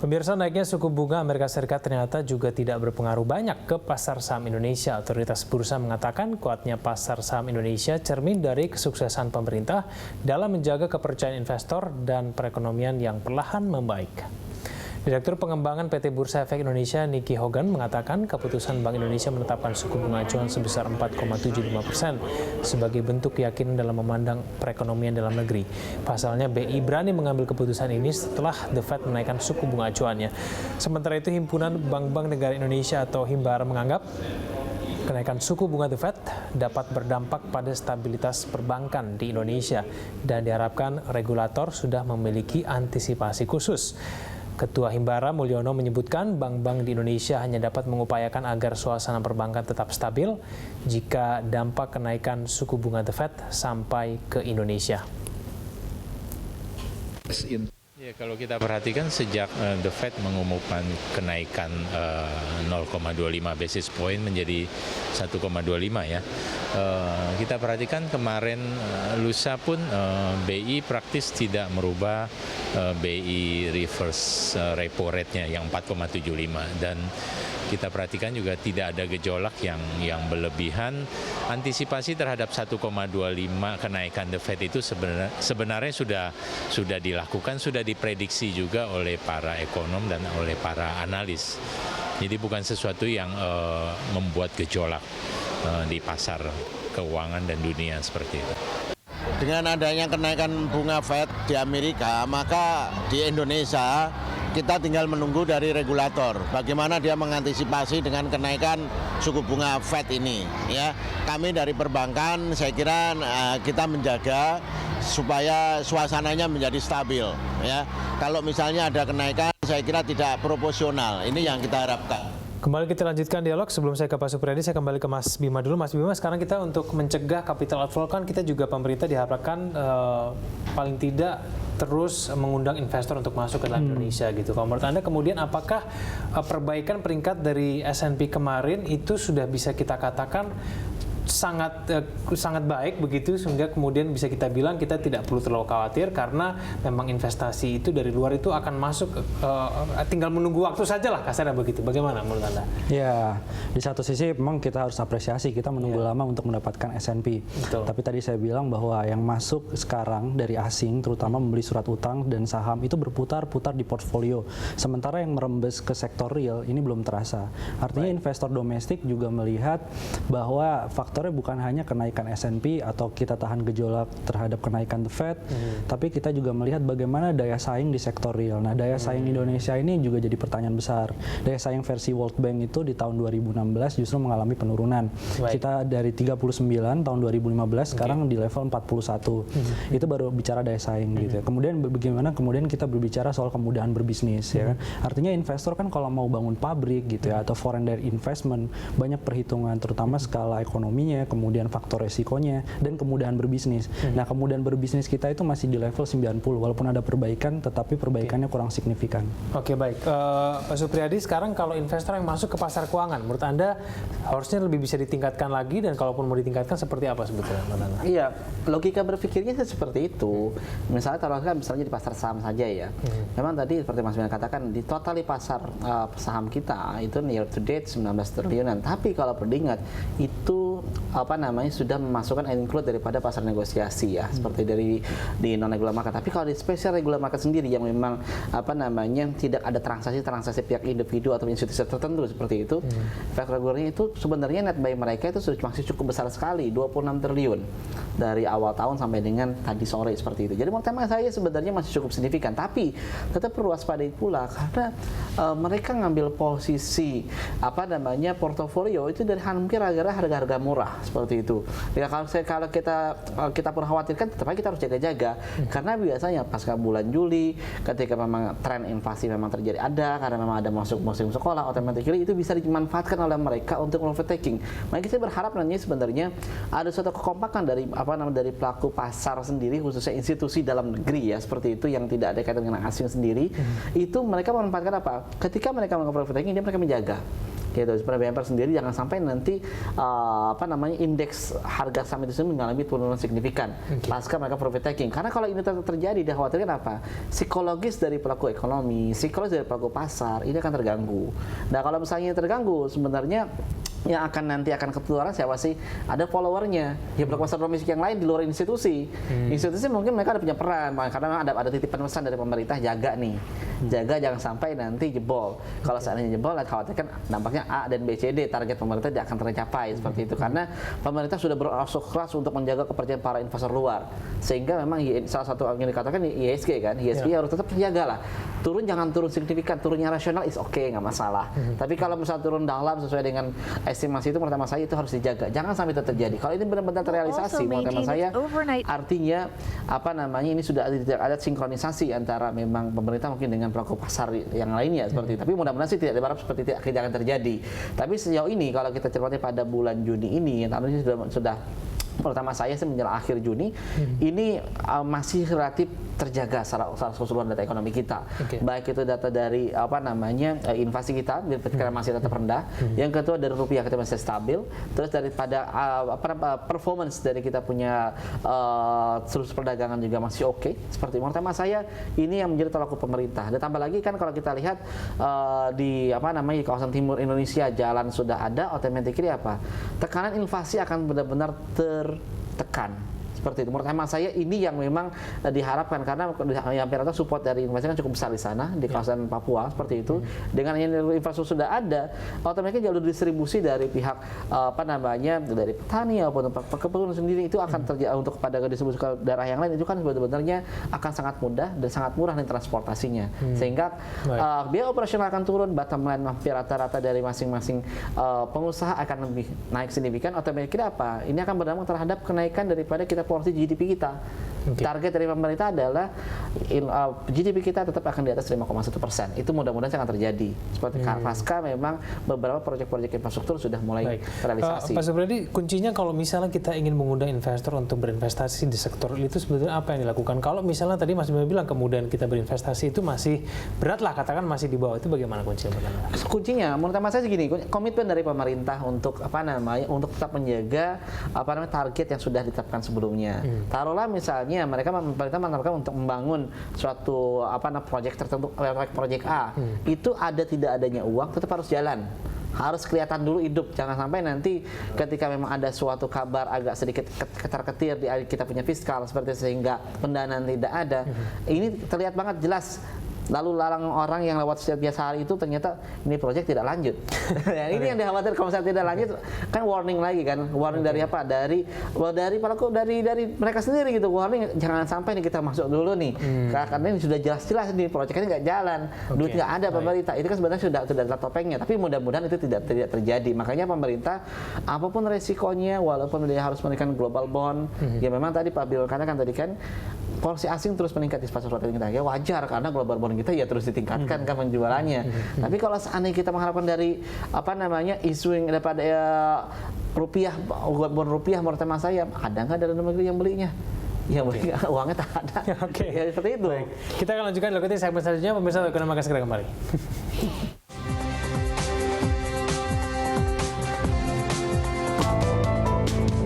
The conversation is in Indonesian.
Pemirsa, naiknya suku bunga Amerika Serikat ternyata juga tidak berpengaruh banyak ke pasar saham Indonesia. Otoritas bursa mengatakan kuatnya pasar saham Indonesia cermin dari kesuksesan pemerintah dalam menjaga kepercayaan investor dan perekonomian yang perlahan membaik. Direktur Pengembangan PT Bursa Efek Indonesia Nicky Hogan mengatakan keputusan Bank Indonesia menetapkan suku bunga acuan sebesar 4,75% sebagai bentuk keyakinan dalam memandang perekonomian dalam negeri. Pasalnya BI berani mengambil keputusan ini setelah The Fed menaikkan suku bunga acuannya. Sementara itu Himpunan Bank-Bank Negara Indonesia atau Himbara menganggap kenaikan suku bunga The Fed dapat berdampak pada stabilitas perbankan di Indonesia dan diharapkan regulator sudah memiliki antisipasi khusus. Ketua Himbara Mulyono menyebutkan bank-bank di Indonesia hanya dapat mengupayakan agar suasana perbankan tetap stabil jika dampak kenaikan suku bunga The Fed sampai ke Indonesia. Ya, kalau kita perhatikan sejak The Fed mengumumkan kenaikan 0,25 basis point menjadi 1,25 ya. Kita perhatikan kemarin lusa pun BI praktis tidak merubah BI reverse repo rate-nya yang 4,75 dan kita perhatikan juga tidak ada gejolak yang berlebihan. Antisipasi terhadap 1,25 kenaikan The Fed itu sebenarnya sudah dilakukan, sudah diprediksi juga oleh para ekonom dan oleh para analis. Jadi bukan sesuatu yang membuat gejolak di pasar keuangan dan dunia seperti itu. Dengan adanya kenaikan bunga Fed di Amerika, maka di Indonesia kita tinggal menunggu dari regulator bagaimana dia mengantisipasi dengan kenaikan suku bunga Fed ini. Ya, kami dari perbankan saya kira kita menjaga supaya suasananya menjadi stabil. Ya, kalau misalnya ada kenaikan, saya kira tidak proporsional. Ini yang kita harapkan. Kembali kita lanjutkan dialog. Sebelum saya ke Pak Supriyadi, saya kembali ke Mas Bima dulu. Mas Bima, sekarang kita untuk mencegah capital outflow kan kita juga pemerintah diharapkan paling tidak terus mengundang investor untuk masuk ke dalam Indonesia gitu. Kalau menurut Anda kemudian apakah perbaikan peringkat dari S&P kemarin itu sudah bisa kita katakan sangat baik begitu sehingga kemudian bisa kita bilang kita tidak perlu terlalu khawatir karena memang investasi itu dari luar itu akan masuk tinggal menunggu waktu saja lah kasarnya begitu. Bagaimana menurut Anda? Ya, di satu sisi memang kita harus apresiasi kita menunggu lama untuk mendapatkan S&P. Tapi tadi saya bilang bahwa yang masuk sekarang dari asing terutama membeli surat utang dan saham itu berputar-putar di portfolio. Sementara yang merembes ke sektor real ini belum terasa. Artinya investor domestik juga melihat bahwa faktornya bukan hanya kenaikan S&P atau kita tahan gejolak terhadap kenaikan The Fed, tapi kita juga melihat bagaimana daya saing di sektor real. Nah, daya saing Indonesia ini juga jadi pertanyaan besar. Daya saing versi World Bank itu di tahun 2016 justru mengalami penurunan. Kita dari 39 tahun 2015 sekarang di level 41. Itu baru bicara daya saing gitu ya. Kemudian bagaimana kemudian kita berbicara soal kemudahan berbisnis ya kan. Artinya investor kan kalau mau bangun pabrik gitu ya atau foreign direct investment banyak perhitungan terutama skala ekonominya, kemudian faktor resikonya, dan kemudahan berbisnis. Nah, kemudahan berbisnis kita itu masih di level 90, walaupun ada perbaikan, tetapi perbaikannya kurang signifikan. Oke, baik. Pak Supriyadi, sekarang kalau investor yang masuk ke pasar keuangan, menurut Anda harusnya lebih bisa ditingkatkan lagi, dan kalaupun mau ditingkatkan, seperti apa sebetulnya, menurut Anda? Iya, logika berpikirnya seperti itu. Misalnya taruhkan misalnya di pasar saham saja ya. Memang tadi seperti Mas Bima katakan, di total di pasar saham kita itu year to date 19 triliunan. Tapi kalau perlu diingat, itu sudah memasukkan include daripada pasar negosiasi ya, seperti di non regular market. Tapi kalau di special regular market sendiri yang memang tidak ada transaksi pihak individu atau institusi tertentu seperti itu, pihak regularnya itu sebenarnya net buy mereka itu sudah masih cukup besar sekali, 26 triliun dari awal tahun sampai dengan tadi sore seperti itu. Jadi menurut saya sebenarnya masih cukup signifikan, tapi tetap perlu waspadai pula karena mereka ngambil posisi portofolio itu dari hampir harga-harga murah seperti itu. Ya, kalau kita pun khawatirkan, tetap kita harus jaga-jaga karena biasanya pasca bulan Juli ketika memang tren inflasi memang terjadi karena memang ada masuk musim sekolah, automatically itu bisa dimanfaatkan oleh mereka untuk overtaking. Maka saya berharap nanti sebenarnya ada suatu kekompakan dari pelaku pasar sendiri, khususnya institusi dalam negeri ya seperti itu yang tidak ada kaitan dengan asing sendiri. Itu mereka memanfaatkan apa? Ketika mereka melakukan overtaking, mereka menjaga Gitu. Sebenarnya BMPR sendiri jangan sampai nanti indeks harga saham itu sendiri mengalami penurunan signifikan pasca mereka profit taking. Karena kalau ini terjadi, dikhawatirkan apa? Psikologis dari pelaku ekonomi, psikologis dari pelaku pasar ini akan terganggu. Nah kalau misalnya terganggu, sebenarnya yang akan ketularan siapa sih? Ada followernya. Ya pelaku pasar domestik yang lain di luar institusi. Institusi mungkin mereka ada punya peran, karena ada titipan pesan dari pemerintah, jaga nih. Jaga jangan sampai nanti jebol. Kalau seandainya jebol, khawatirkan dampaknya A dan B, C, D, target pemerintah tidak akan tercapai seperti itu. Karena pemerintah sudah berusaha keras untuk menjaga kepercayaan para investor luar. Sehingga memang salah satu yang dikatakan IHSG kan, IHSG harus tetap terjaga lah. Turun jangan turun signifikan, turunnya rasional is oke, nggak masalah. Tapi kalau misalnya turun dalam sesuai dengan estimasi itu, menurut saya itu harus dijaga. Jangan sampai itu terjadi. Kalau ini benar-benar terrealisasi, menurut saya artinya ini sudah ada sinkronisasi antara memang pemerintah mungkin dengan pelaku pasar yang lainnya seperti itu. Tapi mudah-mudahan sih tidak diharap seperti tidak akan terjadi. Tapi sejauh ini kalau kita cermati pada bulan Juni ini, tentunya sudah pertama saya sih menjelang akhir Juni ini masih relatif terjaga secara keseluruhan data ekonomi kita. Baik itu data dari inflasi kita masih tetap rendah. Yang kedua dari rupiah kita masih stabil. Terus daripada performance dari kita punya terus perdagangan juga masih oke. Seperti menurut saya ini yang menjadi tolak ukur pemerintah. Dan tambah lagi kan kalau kita lihat di kawasan timur Indonesia jalan sudah ada, otomatis tekanan inflasi akan benar-benar tertekan. Seperti itu. Menurut hemat saya ini yang memang diharapkan karena hampir rata support dari investasi kan cukup besar di sana di kawasan Papua seperti itu. Dengan infrastruktur sudah ada, otomatis jalur distribusi dari pihak dari petani maupun perkebunan sendiri itu akan terjadi untuk pada distribusi ke daerah yang lain itu kan sebenarnya akan sangat mudah dan sangat murah nih transportasinya. Sehingga biaya operasional akan turun, bottom line hampir rata-rata dari masing-masing pengusaha akan lebih naik signifikan. Otomatis ini akan berdampak terhadap kenaikan daripada kita porsi GDP kita. Target dari pemerintah adalah GDP kita tetap akan di atas 5,1%. Itu mudah-mudahan akan terjadi. Seperti pasca memang beberapa proyek-proyek infrastruktur sudah mulai realisasi. Pak Subradi, kuncinya kalau misalnya kita ingin mengundang investor untuk berinvestasi di sektor itu sebetulnya apa yang dilakukan? Kalau misalnya tadi Mas Bima bilang kemudian kita berinvestasi itu masih berat lah, katakan masih di bawah, itu bagaimana kuncinya? Kuncinya menurut saya segini, komitmen dari pemerintah untuk untuk tetap menjaga target yang sudah ditetapkan sebelumnya. Taruhlah misalnya pemerintah menargetkan untuk membangun suatu proyek tertentu, proyek A, itu ada tidak adanya uang tetap harus jalan. Harus kelihatan dulu hidup, jangan sampai nanti ketika memang ada suatu kabar agak sedikit ketar-ketir di kita punya fiskal seperti sehingga pendanaan tidak ada. Ini terlihat banget jelas. Lalu lalang orang yang lewat setiap biasa hari itu ternyata ini proyek tidak lanjut. Ini yang dikhawatir kalau misalnya tidak lanjut kan warning lagi kan. Warning dari apa? Dari mereka sendiri gitu. Warning jangan sampai nih kita masuk dulu nih. Karena ini sudah jelas-jelas nih proyek ini nggak jalan. Duit nggak ada pemerintah. Itu kan sebenarnya sudah ada topengnya. Tapi mudah-mudahan itu tidak terjadi. Makanya pemerintah apapun resikonya walaupun dia harus memberikan global bond. Ya memang tadi Pak Bill katakan tadi kan policy asing terus meningkat di pasar kita. Ya wajar karena global bond kita ya terus ditingkatkan kan penjualannya. Tapi kalau seandainya kita mengharapkan dari isu yang daripada rupiah, bond rupiah menurut saya ada nggak dari luar negeri yang belinya? Ya beli uangnya tak ada. Ya seperti itu. Baik. Kita akan lanjutkan segmen selanjutnya. Pemirsa, ekonomi akan segera kembali.